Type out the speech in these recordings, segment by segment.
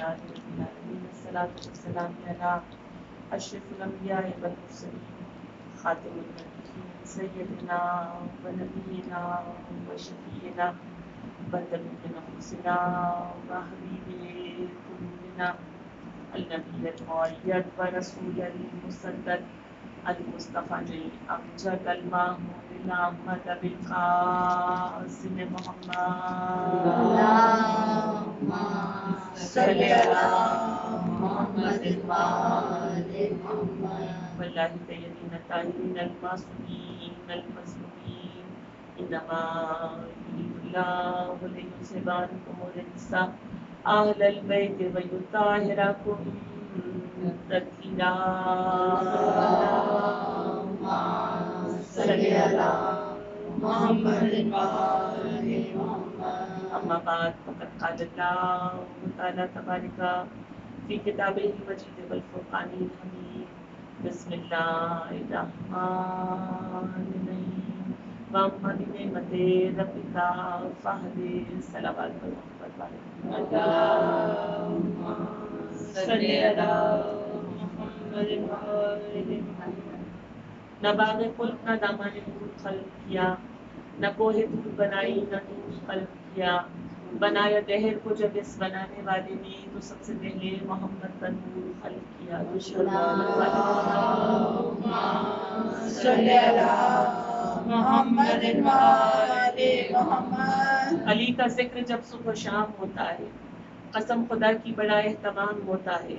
لله رب العالمين الصلاة والسلام على أشرف الأنبياء والمرسلين خاتم النبيين سيدنا ونبينا وشفيعنا وطبيب نفوسنا وحبيب قلوبنا النبي المؤيد ورسول المسدد المصطفى الأمجد المأمون الأحمد بالقاسم محمد اللهم صل على محمد وآل محمد. والله سيدنا الطاهرين المعصومين المظلومين إنما يريد الله ليذهب عنكم الرجس أهل البيت ويطهركم تطهيرا. اللهم صل على محمد وآل محمد. أما بعد فقد قال الله تعالى تبارك في كتابه المجيد والفرقان الحميد بسم الله الرحمن الرحيم وأما بنعمة ربك فحدث. صلوات محمد اللهم صل على محمد وآل محمد. نہ باغ خلق نہ دامان دور خلق کیا، نہ کوہ دور بنائی نہ دور خلق کیا، بنایا دہر کو جب اس بنانے والے نے تو سب سے پہلے محمد کا نور خلق کیا. اللهم صل على محمد وآل محمد. علی کا ذکر جب صبح و شام ہوتا ہے، قسم خدا کی بڑا اہتمام ہوتا ہے.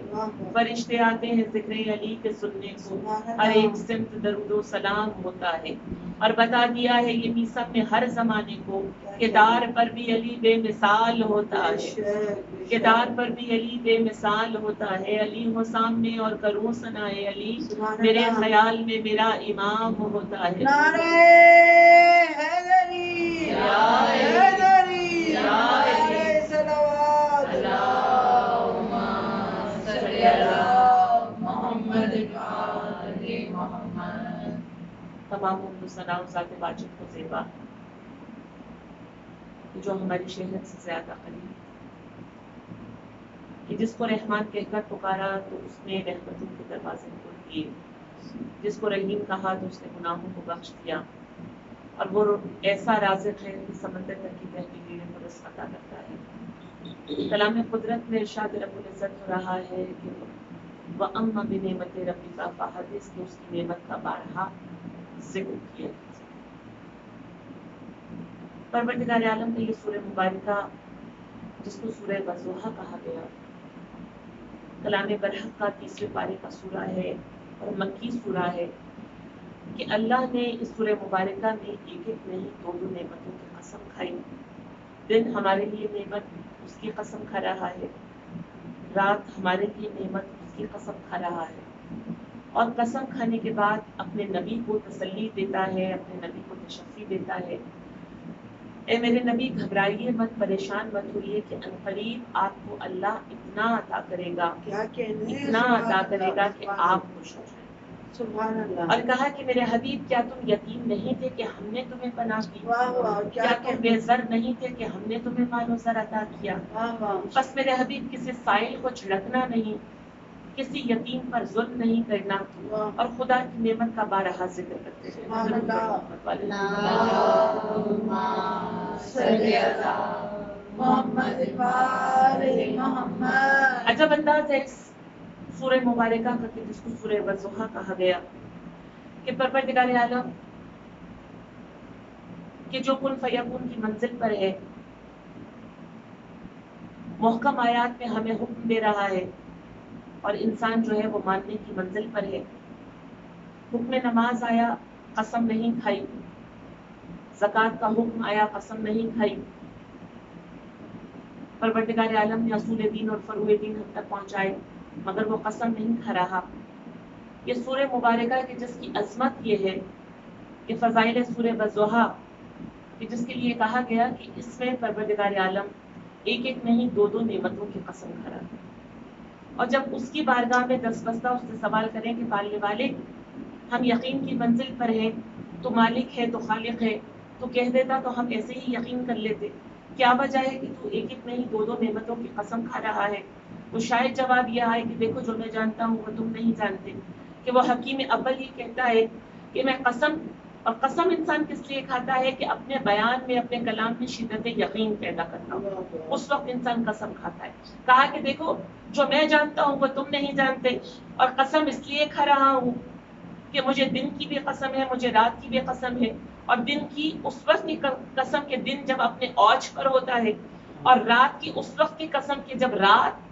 فرشتے آتے ہیں ذکر علی کے سننے کو، ہر ایک سمت درود و سلام ہوتا ہے. اور بتا دیا ہے یہ میثاق میں ہر زمانے کو کہ دار پر بھی علی بے مثال ہوتا ہے، کہ دار پر بھی علی بے مثال ہوتا ہے. علی ہو سامنے اور کروں ثنائے علی، میرے خیال میں میرا امام ہوتا ہے. نعرہ حیدری، حیدری، نعرہ صلوات. اللهم صل على محمد وآل محمد. تمام ثناء ذات واجب کو زیبا جو ہماری شہرت سے زیادہ قریب، کہ جس کو رحمان کہہ کر پکارا تو اس نے رحمتوں کے دروازے کھول دیے، جس کو رحیم کہا تو اس نے گناہوں کو بخش دیا. اور وہ ایسا رازق ہے کہ سمندر تک کی تحریریں کو رزق عطا کرتا ہے. کلام قدرت میں ارشاد رب العزت ہو رہا ہے کہ وَأَمَّا بِنِعْمَتِ رَبِّكَ فَحَدِّثْ، کہ اس کی نعمت کا بارہا ذکر کیا. پروردگار عالم نے یہ سورہ مبارکہ جس کو سورہ وضحیٰ کہا گیا، کلام برحق کا 30ویں پارے کا سورہ ہے اور مکی سورہ ہے، کہ اللہ نے اس سورہ مبارکہ میں ایک ایک نہیں دو دو نعمتوں کی قسم کھائی. دن ہمارے لیے نعمت اس کی قسم کھا رہا ہے، رات ہمارے لیے نعمت اس کی قسم کھا رہا ہے. اور قسم کھانے کے بعد اپنے نبی کو تسلی دیتا ہے، اپنے نبی کو تشفی دیتا ہے. اے میرے نبی گھبرائیے مت، پریشان مت ہوئیے کہ عنقریب آپ کو اللہ اتنا عطا کرے گا، اتنا عطا کرے گا کہ آپ خوش ہو جائیں. سبحان اللہ. اور کہا کہ میرے حبیب کیا تم یتیم نہیں تھے کہ ہم نے تمہیں پناہ دی؟ کیا تم بے زر نہیں تھے کہ ہم نے تمہیں مال و زر عطا کیا؟ بس میرے حبیب کسی سائل کو جھڑکنا نہیں، کسی یتیم پر ظلم نہیں کرنا، اور خدا کی نعمت کا بارہا ذکر کرتے ہیں. اللهم صل على محمد وآل محمد. عجب انداز ہے اس سورہ مبارکہ کا کہ جس کو سورہ وضحیٰ کہا گیا، کہ پروردگار عالم کہ جو کن فیکون کی منزل پر ہے، محکم آیات میں ہمیں حکم دے رہا ہے، اور انسان جو ہے وہ ماننے کی منزل پر ہے. حکم نماز آیا، قسم نہیں کھائی. زکوٰۃ کا حکم آیا، قسم نہیں کھائی. پروردگار عالم نے اصول دین اور فروع دین ہم تک پہنچائے، مگر وہ قسم نہیں کھا رہا. یہ سورہ مبارکہ کی جس کی عظمت یہ ہے کہ فضائل سورہ وضحیٰ، کہ جس کے لیے کہا گیا کہ اس میں پروردگار عالم ایک ایک نہیں دو دو نعمتوں کی قسم کھا رہا. اور جب اس کی بارگاہ میں دس بستہ اس سے سوال کریں کہ پالنے والے ہم یقین کی منزل پر ہیں، تو مالک ہے تو خالق ہے، تو کہہ دیتا تو ہم ایسے ہی یقین کر لیتے. کیا وجہ ہے کہ تو ایک ایک نہیں دو دو نعمتوں کی قسم کھا رہا ہے؟ تو شاید جواب یہ آئے کہ دیکھو جو میں جانتا ہوں وہ تم نہیں جانتے، کہ وہ حکیم اول یہ کہتا ہے کہ میں قسم، اور قسم انسان کس لیے کھاتا ہے کہ اپنے بیان میں اپنے کلام میں شدت یقین پیدا کرنا ہو، اس وقت انسان قسم کھاتا ہے۔ کہا کہ دیکھو جو میں جانتا ہوں وہ تم نہیں جانتے، اور قسم اس لیے کھا رہا ہوں کہ مجھے دن کی بھی قسم ہے، مجھے رات کی بھی قسم ہے، اور دن کی اس وقت کی قسم کے دن جب اپنے اوج پر ہوتا ہے، اور رات کی اس وقت کی قسم کے جب رات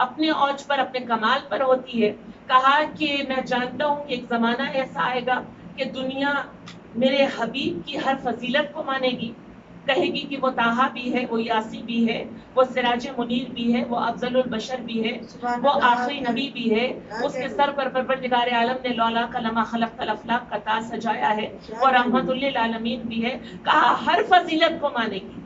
اپنے اوج پر اپنے کمال پر ہوتی ہے۔ کہا کہ میں جانتا ہوں کہ ایک زمانہ ایسا آئے گا کہ دنیا میرے حبیب کی ہر فضیلت کو مانے گی، کہے گی کہ وہ طٰہٰ بھی ہے، وہ یاسی بھی ہے، وہ سراج منیر بھی ہے، وہ افضل البشر بھی ہے، وہ آخری نبی بھی ہے، اس کے سر پر پروردگار عالم نے لولا لما خلقت الافلاق کا تاج سجایا ہے، وہ رحمت للعالمین بھی ہے۔ کہا ہر فضیلت کو مانے گی،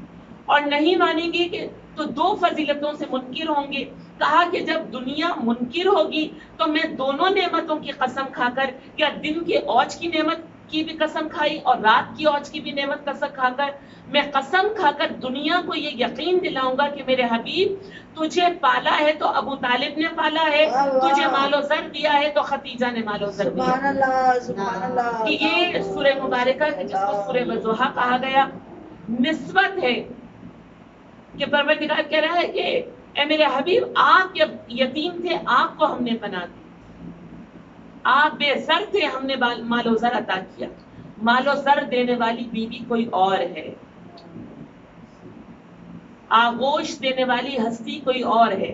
اور نہیں مانیں گے کہ تو دو فضیلتوں سے منکر ہوں گے۔ کہا کہ جب دنیا منکر ہوگی تو میں دونوں نعمتوں کی قسم کھا کر، یا دن کے اوج کی نعمت کی بھی قسم کھائی اور رات کی اوج کی بھی نعمت قسم کھا کر، میں قسم کھا کر دنیا کو یہ یقین دلاؤں گا کہ میرے حبیب تجھے پالا ہے تو ابو طالب نے پالا ہے، تجھے مال و زر دیا ہے تو خدیجہ نے مال و زر دیا۔ سبحان اللہ سبحان اللہ۔ کہ یہ سورہ مبارکہ جس کو سورہ والضحیٰ کہا گیا، نسبت ہے کہ پروردگار کہہ رہا ہے کہ اے میرے حبیب آپ یتیم تھے، آپ کو ہم نے پناہ دی، آپ بے زر تھے، ہم نے مال و زر عطا کیا۔ مال و زر دینے والی بیوی کوئی اور ہے، آغوش دینے والی ہستی کوئی اور ہے،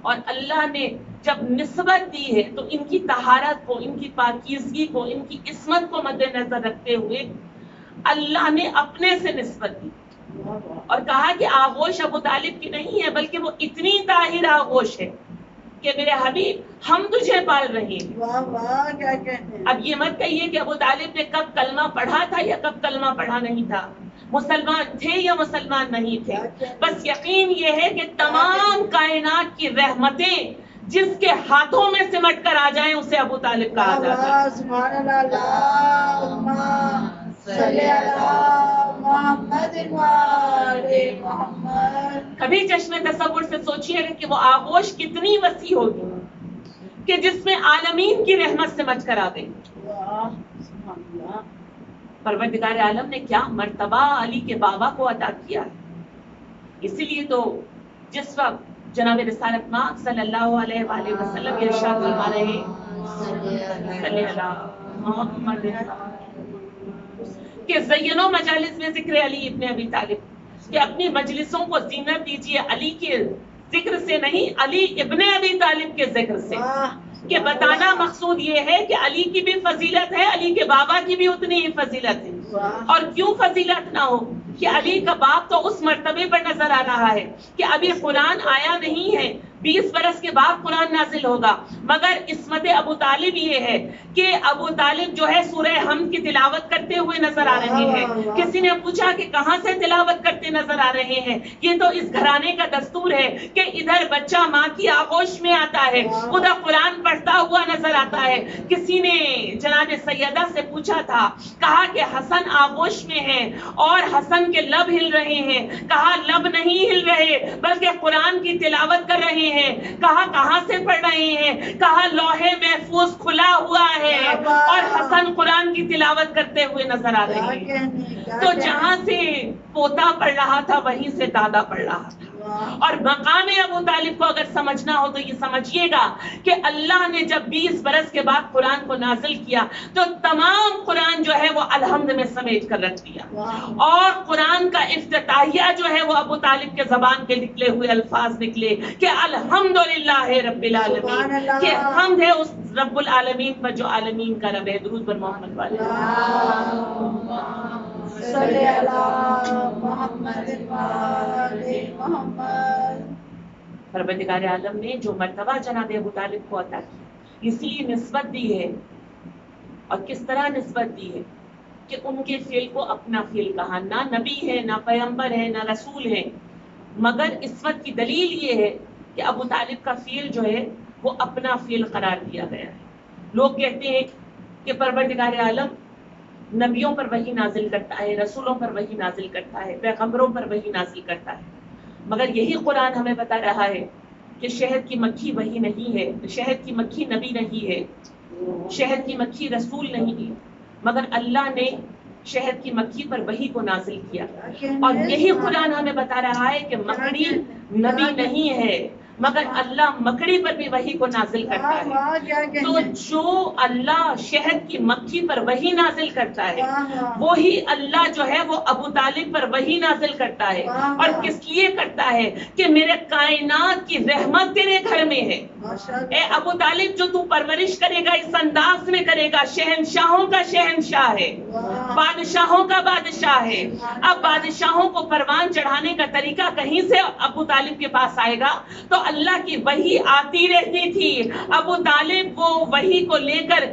اور اللہ نے جب نسبت دی ہے تو ان کی طہارت کو، ان کی پاکیزگی کو، ان کی عصمت کو مد نظر رکھتے ہوئے اللہ نے اپنے سے نسبت دی، اور کہا کہ آغوش ابو طالب کی نہیں ہے، بلکہ وہ اتنی طاہر آغوش ہے کہ میرے حبیب ہم تجھے پال رہے ہیں۔ واہ واہ کیا کہتے ہیں۔ اب یہ مت کہیے کہ ابو طالب نے کب کلمہ پڑھا تھا یا کب کلمہ پڑھا نہیں تھا، مسلمان تھے یا مسلمان نہیں تھے، بس یقین یہ ہے کہ تمام کائنات کی رحمتیں جس کے ہاتھوں میں سمٹ کر آ جائیں اسے ابو طالب کہا جاتا ہے۔ سبحان اللہ، اللہم صلی علی محمد وآل محمد۔ کبھی چشم تصور سے سوچئے گا کہ وہ آغوش کتنی وسیع ہوگی کہ جس میں عالمین کی رحمت سمٹ کر آ گئی۔ واہ سبحان اللہ۔ پروردگار عالم نے کیا مرتبہ علی کے بابا کو عطا کیا ہے۔ اسی لیے تو جس وقت جناب رسالت مآب صلی اللہ علیہ وآلہ وسلم یہ ارشاد فرما رہے ہیں صلی اللہ محمد کہ زینو مجالس میں ذکر علی ابن ابی طالب، کہ اپنی مجلسوں کو زینت دیجیے علی کے ذکر سے نہیں، علی ابن ابی طالب کے ذکر سے، کہ بتانا مقصود یہ ہے کہ علی کی بھی فضیلت ہے، علی کے بابا کی بھی اتنی ہی فضیلت ہے۔ اور کیوں فضیلت نہ ہو کہ علی کا باپ تو اس مرتبے پر نظر آ رہا ہے کہ ابھی قرآن آیا نہیں ہے، 20 برس کے بعد قرآن نازل ہوگا، مگر عصمت ابو طالب یہ ہے کہ ابو طالب جو ہے سورہ حمد کی تلاوت کرتے ہوئے نظر آ رہے ہیں۔ کسی نے پوچھا کہ کہاں سے تلاوت کرتے نظر آ رہے ہیں؟ یہ تو اس گھرانے کا دستور ہے کہ ادھر بچہ ماں کی آغوش میں آتا ہے، ادھر قرآن پڑھتا ہوا نظر آتا ہے۔ کسی نے جناب سیدہ سے پوچھا تھا، کہا کہ حسن آغوش میں ہے اور حسن کے لب ہل رہے ہیں، کہا لب نہیں ہل رہے بلکہ قرآن کی تلاوت کر رہے ہیں۔ کہا کہاں سے پڑھ رہے ہیں؟ کہا لوح محفوظ کھلا ہوا ہے اور حسن قرآن کی تلاوت کرتے ہوئے نظر آ رہے ہیں۔ تو جہاں سے پوتا پڑھ رہا تھا وہیں سے دادا پڑھ رہا تھا۔ اور مقام ابو طالب کو اگر سمجھنا ہو تو یہ سمجھیے گا کہ اللہ نے جب 20 برس کے بعد قرآن کو نازل کیا تو تمام قرآن جو ہے وہ الحمد میں سمیٹ کر رکھ دیا، اور قرآن کا افتتاحیہ جو ہے وہ ابو طالب کے زبان کے نکلے ہوئے الفاظ نکلے کہ الحمدللہ رب العالمین، کہ حمد ہے اس رب العالمین پر جو عالمین کا رب ہے۔ درود بر محمد والے صلی علی محمد وآل محمد۔ پروردگار عالم نے جو مرتبہ جناب ابو طالب کو عطا کی، اس لیے نسبت دی ہے، اور کس طرح نسبت دی ہے کہ ان کے فعل کو اپنا فعل کہا، نہ نبی ہے، نہ پیغمبر ہے، نہ رسول ہے، مگر عصمت کی دلیل یہ ہے کہ ابو طالب کا فعل جو ہے وہ اپنا فعل قرار دیا گیا ہے۔ لوگ کہتے ہیں کہ پروردگار عالم نبیوں پر وحی نازل کرتا ہے، رسولوں پر وحی نازل کرتا ہے، پیغمبروں پر وحی نازل کرتا ہے، مگر یہی قرآن ہمیں بتا رہا ہے کہ شہد کی مکھی وہی نہیں ہے، شہد کی مکھی نبی نہیں ہے، شہد کی مکھی رسول نہیں ہے، مگر اللہ نے شہد کی مکھی پر وحی کو نازل کیا. اور یہی قرآن ہمیں بتا رہا ہے کہ مکڑی نبی نہیں ہے، مگر اللہ مکڑی پر بھی وحی کو نازل کرتا ہے. تو جو اللہ شہد کی مکھی پر وحی نازل کرتا ہے وہی اللہ جو ہے وہ ابو طالب پر وحی نازل کرتا ہے. اور کس لیے کرتا ہے؟ کہ میرے کائنات کی رحمت تیرے گھر میں ہے. اے ابو طالب، جو تو پرورش کرے گا اس انداز میں کرے گا، شہنشاہوں کا شہنشاہ ہے، بادشاہوں کا بادشاہ ہے. اب بادشاہوں کو پروان چڑھانے کا طریقہ کہیں سے ابو طالب کے پاس آئے گا؟ تو اللہ کی وحی آتی رہتی تھی، ابو طالب وہ وحی کو لے کر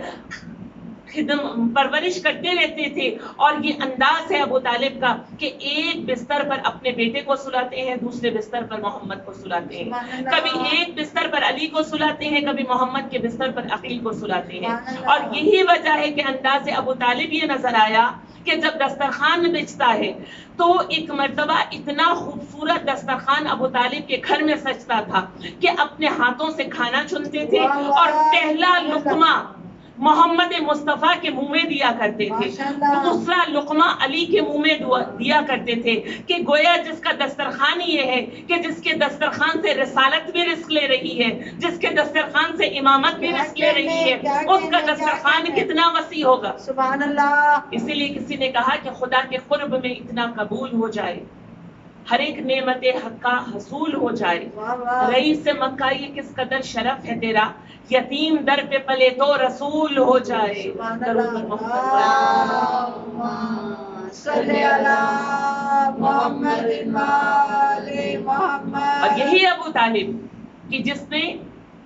پرورش کرتے رہتے تھے. اور یہ انداز ہے ابو طالب کا کہ ایک بستر پر اپنے بیٹے کو سلاتے ہیں، دوسرے بستر پر محمد کو سلاتے ہیں، کبھی ایک بستر پر علی کو سلاتے ہیں، کبھی محمد کے بستر پر عقیل کو سلاتے ہیں. اور یہی وجہ ہے کہ انداز ابو طالب یہ نظر آیا کہ جب دسترخوان بچتا ہے تو ایک مرتبہ اتنا خوبصورت دسترخوان ابو طالب کے گھر میں سجتا تھا کہ اپنے ہاتھوں سے کھانا چنتے تھے اور پہلا لقمہ محمد مصطفیٰ کے منہ میں دیا کرتے تھے، دوسرا لقمہ علی کے منہ میں دیا کرتے تھے. کہ گویا جس کا دسترخوان یہ ہے کہ جس کے دسترخوان سے رسالت بھی رزق لے رہی ہے، جس کے دسترخوان سے امامت بھی رزق لے رہی ہے، اس کا دسترخوان کتنا وسیع ہوگا. سبحان اللہ. اسی لیے کسی نے کہا کہ خدا کے قرب میں اتنا قبول ہو جائے، ہر ایک نعمت حق کا حصول ہو جائے. رئیس مکہ یہ کس قدر شرف ہے تیرا، یتیم در پہ پلے تو رسول ہو جائے. درود محمد صلی اللہ محمد وآل محمد. اور یہی ابو طالب کہ جس نے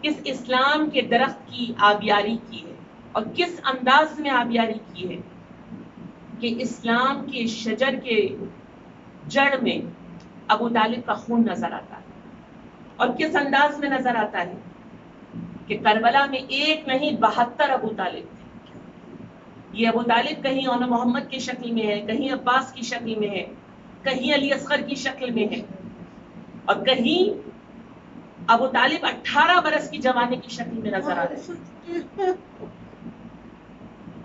اس اسلام کے درخت کی آبیاری کی ہے، اور کس انداز میں آبیاری کی ہے کہ اسلام کے شجر کے جڑ میں ابو طالب کا خون نظر آتا ہے. اور کس انداز میں نظر آتا ہے کہ کربلا میں ایک نہیں 72 ابو طالب تھے. یہ ابو طالب کہیں اون محمد کی شکل میں ہے، کہیں عباس کی شکل میں ہے، کہیں علی اصغر کی شکل میں ہے، اور کہیں ابو طالب 18 برس کی جوانی کی شکل میں نظر آ رہے ہیں.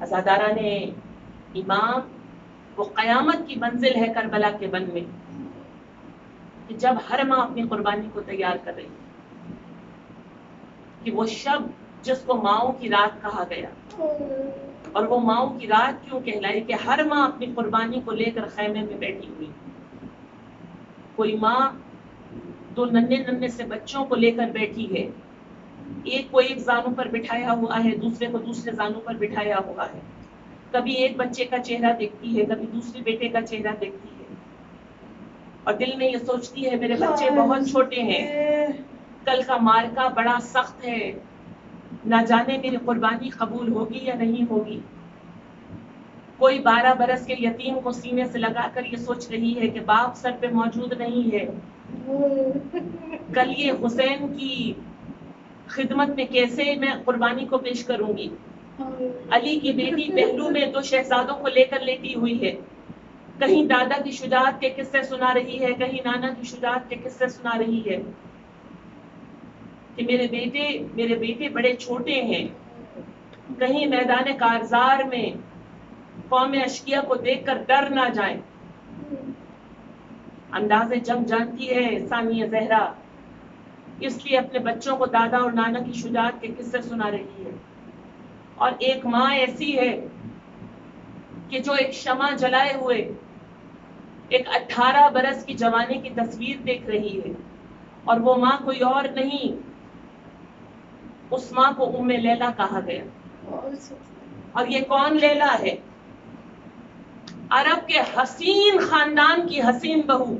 عزاداران امام، وہ قیامت کی منزل ہے کربلا کے بن میں کہ جب ہر ماں اپنی قربانی کو تیار کر رہی ہے، کہ وہ شب جس کو ماؤں کی رات کہا گیا. اور وہ ماؤں کی رات کیوں کہلائی؟ کہ ہر ماں اپنی قربانی کو لے کر خیمے میں بیٹھی ہوئی. کوئی ماں 2 ننھے سے بچوں کو لے کر بیٹھی ہے، ایک کو ایک زانوں پر بٹھایا ہوا ہے، دوسرے کو دوسرے زانوں پر بٹھایا ہوا ہے. کبھی ایک بچے کا چہرہ دیکھتی ہے، کبھی دوسرے بیٹے کا چہرہ دیکھتی ہے، اور دل میں یہ سوچتی ہے میرے بچے بہت چھوٹے ہیں، کل کا مارکا بڑا سخت ہے، نہ جانے میری قربانی قبول ہوگی یا نہیں ہوگی. کوئی 12 برس کے یتیم کو سینے سے لگا کر یہ سوچ رہی ہے کہ باپ سر پہ موجود نہیں ہے، کل یہ حسین کی خدمت میں کیسے میں قربانی کو پیش کروں گی. علی کی بیٹی پہلو میں 2 شہزادوں کو لے کر لیٹی ہوئی ہے، کہیں دادا کی شجاعت کے قصے سنا رہی ہے، کہیں نانا کی شجاعت کے قصے سنا رہی ہے کہ میرے بیٹے بڑے چھوٹے ہیں، کہیں میدان کارزار میں قوم اشقیہ کو دیکھ کر ڈر نہ جائیں. انداز جنگ جانتی ہے ثانیہ زہرا، اس لیے اپنے بچوں کو دادا اور نانا کی شجاعت کے قصے سنا رہی ہے. اور ایک ماں ایسی ہے کہ جو ایک شمع جلائے ہوئے ایک 18 برس کی جوانی کی تصویر دیکھ رہی ہے، اور وہ ماں کوئی اور نہیں، اس ماں کو ام لیلا کہا گیا. اور یہ کون لیلا ہے؟ عرب کے حسین خاندان کی حسین بہو،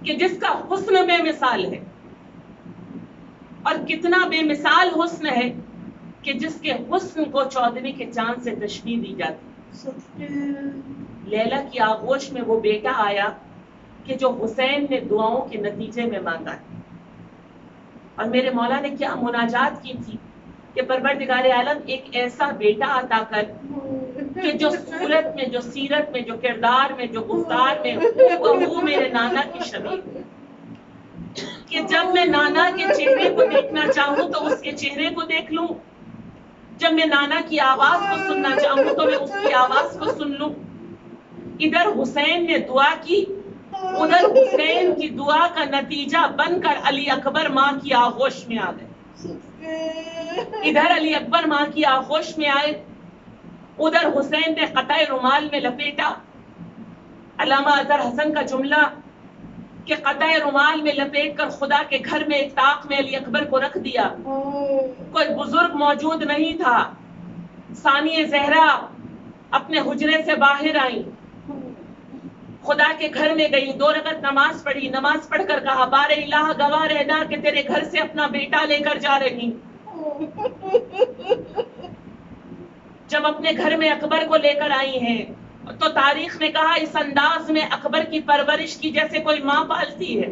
کہ جس کا حسن بے مثال ہے. اور کتنا بے مثال حسن ہے کہ جس کے حسن کو 14ویں کے چاند سے تشبیہ دی جاتی. لیلا کی آغوش میں وہ بیٹا آیا کہ جو حسین نے دعاؤں کے نتیجے میں مانگا ہے. اور میرے مولا نے کیا مناجات کی تھی کہ پروردگار عالم ایک ایسا بیٹا عطا کر کہ جو صورت میں، جو سیرت میں، جو کردار میں، جو گفتار میں وہ میرے نانا کی شبیہ. کہ جب میں نانا کے چہرے کو دیکھنا چاہوں تو اس کے چہرے کو دیکھ لوں، جب میں نانا کی آواز کو سننا چاہوں تو میں اس کی آواز کو سن لوں۔ ادھر حسین نے دعا کی، ادھر حسین کی دعا کا نتیجہ بن کر علی اکبر ماں کی آغوش میں آ گئے۔ ادھر علی اکبر ماں کی آغوش میں آئے، ادھر حسین نے قطع رومال میں لپیٹا۔ علامہ اظہر حسن کا جملہ کہ قطع رومال میں لپیٹ کر خدا کے گھر میں ایک طاق میں علی اکبر کو رکھ دیا۔ کوئی بزرگ موجود نہیں تھا۔ ثانیہ زہرا اپنے حجرے سے باہر آئیں، خدا کے گھر میں گئی، 2 رکعت نماز پڑھی، نماز پڑھ کر کہا بار الہ گواہ رہنا کہ تیرے گھر سے اپنا بیٹا لے کر جا رہی۔ جب اپنے گھر میں اکبر کو لے کر آئی ہیں تو تاریخ نے کہا اس انداز میں اکبر کی پرورش کی جیسے کوئی ماں پالتی ہے۔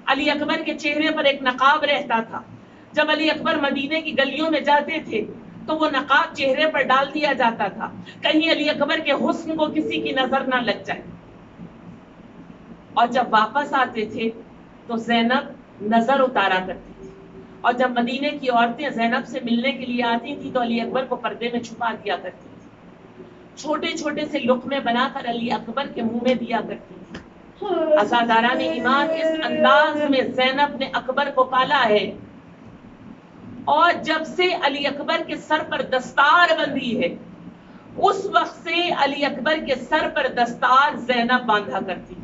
علی اکبر کے چہرے پر ایک نقاب رہتا تھا، جب علی اکبر مدینے کی گلیوں میں جاتے تھے تو وہ نقاب چہرے پر ڈال دیا جاتا تھا، کہیں علی اکبر کے حسن کو کسی کی نظر نہ لگ جائے۔ اور جب واپس آتے تھے تو زینب نظر اتارا کرتی تھی، اور جب مدینے کی عورتیں زینب سے ملنے کے لیے آتی تھی تو علی اکبر کو پردے میں چھپا دیا کرتی تھی، چھوٹے چھوٹے سے لقمے بنا کر علی اکبر کے منہ میں دیا کرتی تھی۔ عزاداران ایمان، اس انداز میں زینب نے اکبر کو پالا ہے، اور جب سے علی اکبر کے سر پر دستار بندھی ہے اس وقت سے علی اکبر کے سر پر دستار زینب باندھا کرتی تھی۔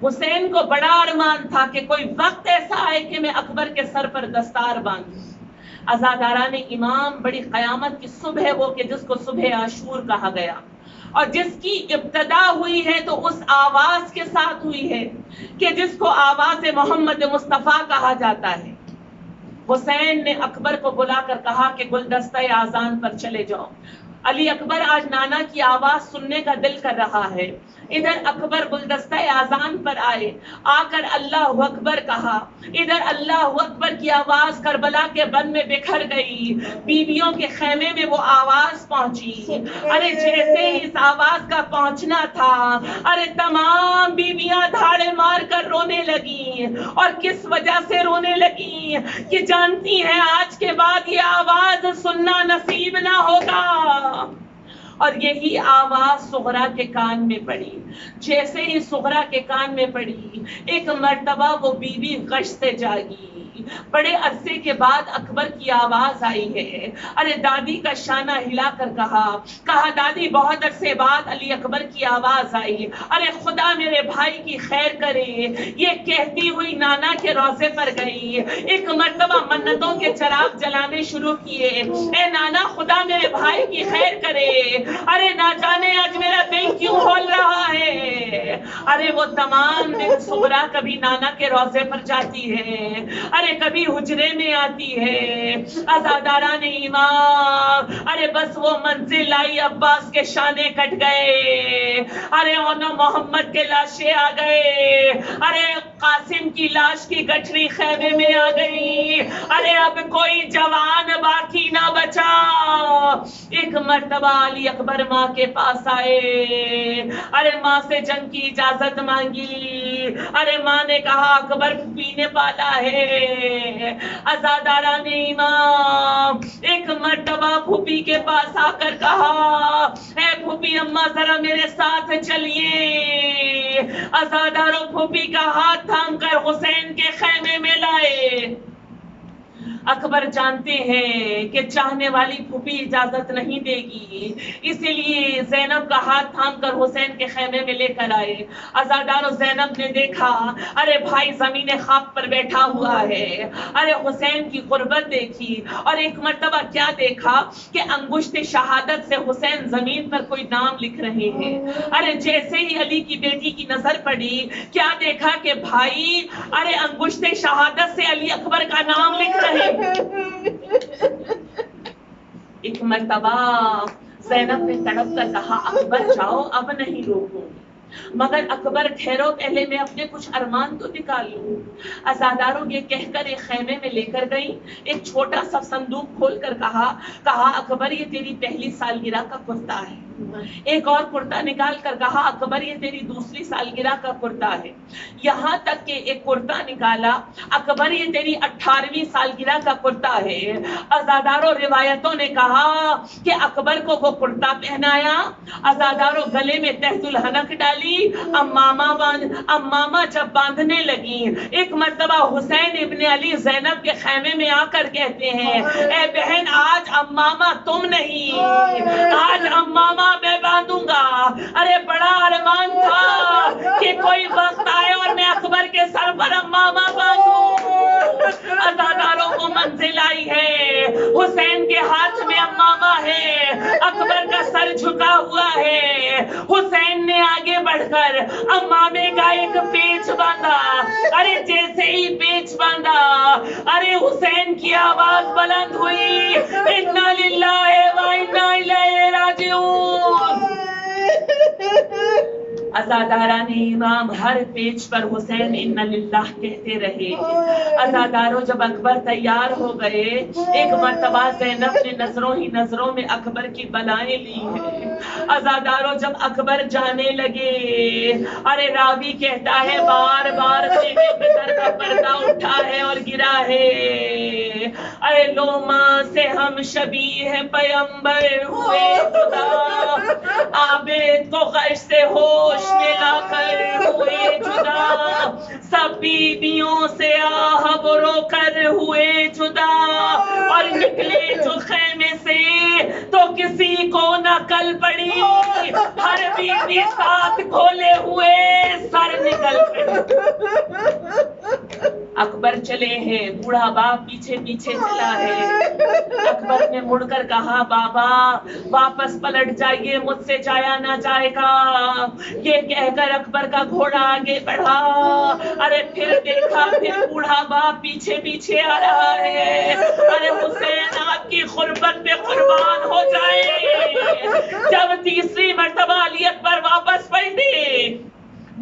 حسین کو بڑا ارمان تھا کہ کوئی وقت ایسا آئے کہ میں اکبر کے سر پر دستار باندھوں۔ عزاداران امام، بڑی قیامت کی صبح ہے وہ کہ جس کو صبح عاشور کہا گیا، اور جس کی ابتدا ہوئی ہے تو اس آواز کے ساتھ ہوئی ہے کہ جس کو آواز محمد مصطفیٰ کہا جاتا ہے۔ حسین نے اکبر کو بلا کر کہا کہ گلدستہ آذان پر چلے جاؤ۔ علی اکبر آج نانا کی آواز سننے کا دل کر رہا ہے۔ ادھر اکبر گلدستہ آذان پر آئے، آ کر اللہ اکبر کہا، ادھر اللہ اکبر کی آواز کربلا کے بن میں بکھر گئی، بیویوں کے خیمے میں وہ آواز پہنچی۔ ارے جیسے ہی اس آواز کا پہنچنا تھا، ارے تمام بیویاں دھاڑے مار کر رونے لگی، اور کس وجہ سے رونے لگی کہ جانتی ہیں آج کے بعد یہ آواز سننا نصیب نہ ہوگا۔ اور یہی آواز سغرا کے کان میں پڑی۔ جیسے ہی سغرا کے کان میں پڑی، ایک مرتبہ وہ بیوی غش سے جاگی۔ بڑے عرصے کے بعد اکبر کی آواز آئی ہے۔ ارے دادی کا شانہ ہلا کر کہا دادی بہت عرصے بعد علی اکبر کی آواز آئی، ارے خدا میرے بھائی کی خیر کرے۔ یہ کہتی ہوئی نانا کے روضے پر گئی، ایک مرتبہ منتوں کے چراغ جلانے شروع کیے، اے نانا خدا میرے بھائی کی خیر کرے، ارے نہ جانے آج میرا دل کیوں کھول رہا ہے۔ ارے وہ تمام دن سغرا کبھی نانا کے روضے پر جاتی ہے، ارے کبھی حجرے میں آتی ہے۔ عزاداران ایمان، ارے بس وہ منزل آئی، عباس کے شانے کٹ گئے، ارے اونا محمد کے لاشیں آ گئے، ارے قاسم کی لاش کی گٹھری خیمے میں آ گئی، ارے اب کوئی جوان باقی نہ بچا۔ ایک مرتبہ علی اکبر ماں کے پاس آئے، ارے ماں سے جنگ کی اجازت مانگی، ارے ماں نے کہا اکبر پھوپھی نے پالا ہے۔ عزاداران امام، ایک مرتبہ پھوپھی کے پاس آ کر کہا، اے پھوپھی اماں ذرا میرے ساتھ چلیے۔ عزاداروں پھوپھی کا ہاتھ تھام کر حسین کے خیمے میں لائے۔ اکبر جانتے ہیں کہ چاہنے والی پھوپھی اجازت نہیں دے گی، اسی لیے زینب کا ہاتھ تھام کر حسین کے خیمے میں لے کر آئے۔ عزاداروں زینب نے دیکھا، ارے بھائی زمین خاک پر بیٹھا ہوا ہے، ارے حسین کی غربت دیکھی، اور ایک مرتبہ کیا دیکھا کہ انگشت شہادت سے حسین زمین پر کوئی نام لکھ رہے ہیں۔ ارے جیسے ہی علی کی بیٹی کی نظر پڑی، کیا دیکھا کہ بھائی ارے انگشت شہادت سے علی اکبر کا نام لکھ رہے ہیں۔ ایک مرتبہ زینب نے تڑپ کر کہا اکبر جاؤ اب نہیں روکوں گی، مگر اکبر ٹھہرو پہلے میں اپنے کچھ ارمان تو نکال لوں۔ عزاداروں یہ کہہ کر ایک خیمے میں لے کر گئی، ایک چھوٹا سا صندوق کھول کر کہا اکبر یہ تیری پہلی سالگرہ کا کرتا ہے، ایک اور کرتا نکال کر کہا اکبر یہ تیری دوسری سالگرہ کا کرتا ہے. یہاں تک کہ ایک کرتا نکالا, اکبر یہ تیری 18ویں سالگرہ کا کرتا ہے. عزاداروں روایتوں نے کہا کہ اکبر کو وہ کرتا پہنایا, عزاداروں گلے میں تحت الحنک ڈالی, امامہ جب باندھنے لگی, ایک مرتبہ حسین ابن علی زینب کے خیمے میں آ کر کہتے ہیں اے بہن آج امامہ تم نہیں, آج امامہ میں باندھوں گا. ارے بڑا ارمان تھا کہ کوئی وقت آئے اور میں اکبر کے سر پر امامہ باندھوں. عزاداروں کو منزل آئی ہے, حسین کے ہاتھ میں امامہ ہے, اکبر کا سر جھکا ہوا ہے. حسین نے آگے بڑھ کر امامے کا ایک پیچ باندھا. ارے جیسے ہی پیچ باندھا, ارے حسین کی آواز بلند ہوئی, انا للہ و انا الیہ راجعون. عزاداران امام ہر پیچ پر حسین انا للہ کہتے رہے. عزاداروں جب اکبر تیار ہو گئے, ایک مرتبہ زینب نے نظروں ہی نظروں میں اکبر کی بلائیں لی ہیں. عزاداروں جب اکبر جانے لگے, ارے راوی کہتا ہے بار بار خیمے کے در کا پردہ اٹھا ہے اور گرا ہے. اے لوما سے ہم شبیہ پیمبر ہوئے خدا, عابد کو غش سے ہوش میں لا کر ہوئے جدا, سب بیویوں سے آہ برو کر ہوئے جدا, اور نکلے جو خیمے سے تو کسی کو نہ کل پڑی, ہر بیوی ساتھ کھولے ہوئے سر نکل پڑی. اکبر چلے ہیں, بوڑھا باپ پیچھے پیچھے چلا ہے. اکبر نے مڑ کر کہا بابا واپس پلٹ جائیے, مجھ سے جایا نہ جائے گا. یہ کہہ کر اکبر کا گھوڑا آگے بڑھا. ارے پھر دیکھا, پھر بوڑھا باپ پیچھے پیچھے آ رہا ہے. ارے حسین آپ کی قربت پہ قربان ہو جائے. جب تیسری مرتبہ علی اکبر واپس پلٹے,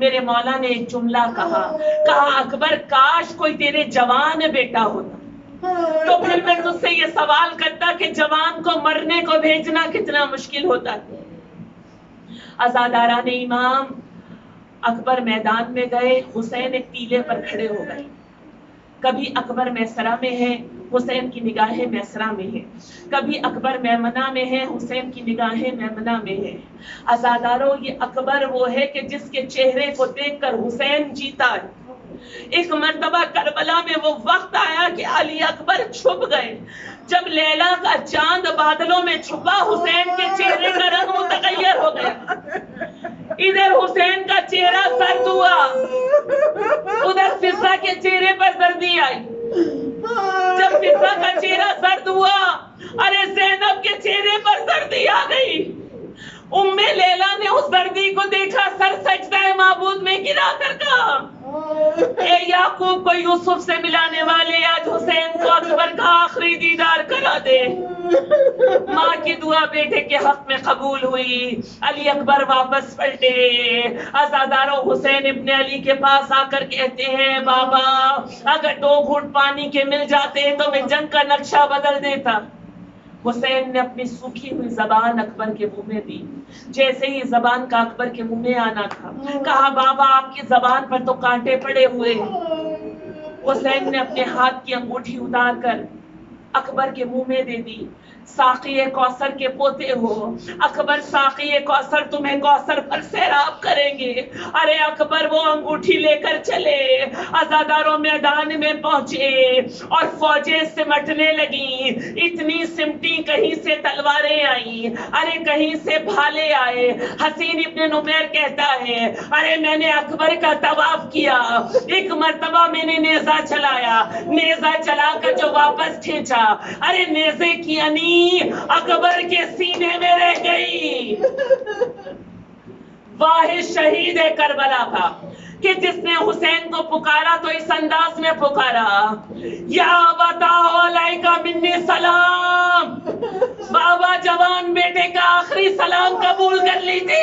میرے مولا نے ایک جملہ کہا اکبر کاش کوئی تیرے جوان بیٹا ہوتا. تو پھر میں تجھ سے یہ سوال کرتا کہ جوان کو مرنے کو بھیجنا کتنا مشکل ہوتا ہے. عزاداران امام اکبر میدان میں گئے, حسین ایک ٹیلے پر کھڑے ہو گئے. کبھی اکبر میسرہ میں ہے, حسین کی نگاہیں میسرہ میں ہے. کبھی اکبر میمنہ میں ہے, حسین کی نگاہیں میمنہ میں ہے. عزاداروں یہ اکبر وہ ہے کہ جس کے چہرے کو دیکھ کر حسین جیتا ہے. ایک مرتبہ کربلا میں وہ وقت آیا کہ علی اکبر چھپ گئے. جب لیلا کا چاند بادلوں میں چھپا, حسین کے چہرے کا رنگ متغیر ہو گیا. ادھر حسین کا چہرہ سرد ہوا, ادھر فضا کے چہرے پر سردی آئی. جب فضا کا چہرہ سرد ہوا, ارے زینب کے چہرے پر سردی آ گئی. ام لیلا نے اس سردی کو دیکھا, سر سجدہ معبود میں گرا کر کہا اے یعقوب کو یوسف سے ملانے والے, آج حسین کو اکبر کا آخری دیدار کرا دے. ماں کی دعا بیٹے کے حق میں قبول ہوئی. علی اکبر واپس پلٹے. عزاداروں حسین ابن علی کے پاس آ کر کہتے ہیں بابا اگر 2 گھونٹ پانی کے مل جاتے تو میں جنگ کا نقشہ بدل دیتا. حسین نے اپنی سوکھی ہوئی زبان اکبر کے منہ میں دی. جیسے ہی زبان کا اکبر کے منہ میں آنا تھا, کہا بابا آپ کی زبان پر تو کانٹے پڑے ہوئے ہیں. حسین نے اپنے ہاتھ کی انگوٹھی اتار کر اکبر کے منہ میں دے دی. ساقی کوثر کے پوتے ہو, اکبر ساقی کوثر تمہیں کوثر پر سیراب کریں گے. ارے اکبر وہ انگوٹھی لے کر چلے. عزاداروں میدان میں پہنچے اور فوجیں سمٹنے لگیں. اتنی سمٹی, کہیں سے تلواریں آئیں, ارے کہیں سے بھالے آئے. حسین ابن نمیر کہتا ہے ارے میں نے اکبر کا طواف کیا, ایک مرتبہ میں نے نیزہ چلایا, نیزہ چلا کر جو واپس کھینچا, ارے نیزے کی انی اکبر کے سینے میں رہ گئی. واحد شہید کربلا تھا کہ جس نے حسین کو پکارا تو اس انداز میں پکارا یا بتاؤ علیکہ منی سلام. بابا جوان بیٹے کا آخری سلام قبول کر لیتے.